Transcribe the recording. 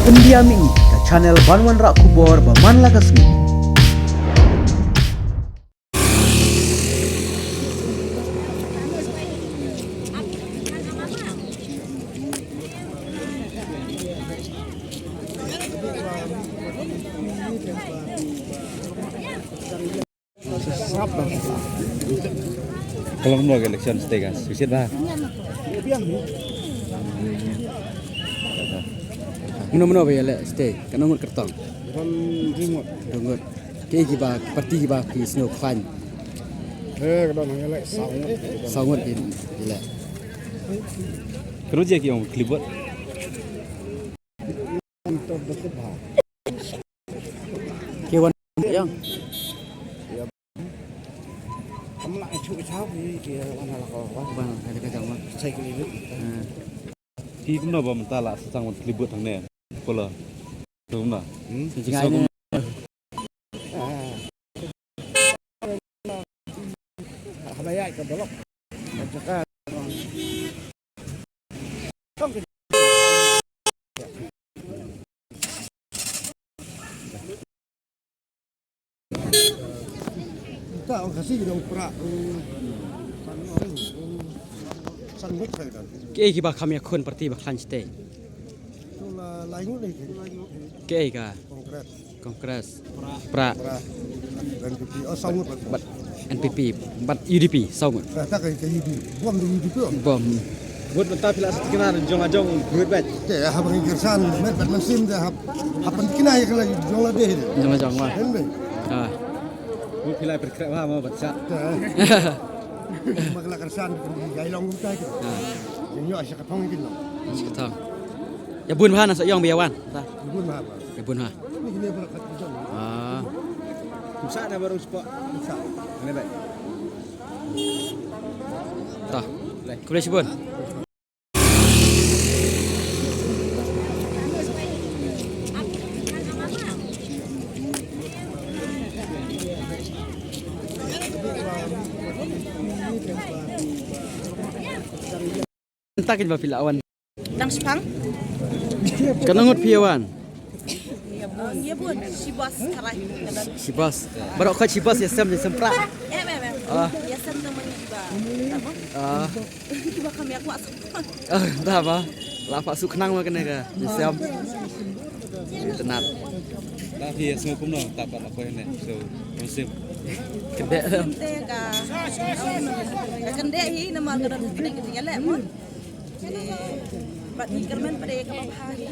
Pendiami ke channel Banwan Rak Kubor Baman Lagasmi. Kalau mau election stay kan, susit lah. Muna ba yala stay kanang kertong Kan ringot. dongot ke giba parti giba ki snow fan Kadang nang elak saung. sangot in ila Kerja yang kelibut. Untuk dekat bah. ke wan yang Kamu nak cuci cakap ni dia mana lah kau. bang ada kacang bang Saya kelihut. Ki cũng đâu mà ta là sang một kelibut thằng này, kalau đúng không? sejak ini Habaya ikut dolok. Cakap. Kita orang kasih dong perak. Sangat saya kan. ke giba kami akun parti ba klan stay Itulah lain ni. ke ga Konkret. kongres pra Perak. Dan pipi. Oh sangat. bat NPP bat UDP sangot Tak kaya hidup. Buang di hidup. bom Buat mentah pila sekitar jong-jong buat bet. Teh habang ingkersan met bat mesin teh hapan kina ya kala jong la deh. jangan jangan mah Hende. ah Buat pila berkerja mau baca. Teh. Magla kersan di gailong utai ke. Yang yo asya katong ikin lo. seketang ya bun bahan sok yang biawan ta Bun mah apa? ya bun ha Ini kini berkat jong. ah Bisa ada baru spot. Bisa. Ini baik. ta kuliah si bun entah kita pila awan Dang Sepang? kanangot piawan Ya bun, si bos karai. si bos barok kau si bos ya sempra Ah. Ya sen teman juga. ah Juga kami aku asal. entah apa lapa su kenang mah kena ka sem tenat Tapi semua pun no tak apa ini. So musim. kede Tega. Kende hi nama garan kene gitu ya le mon. Bat ni kermen pada ke bahari.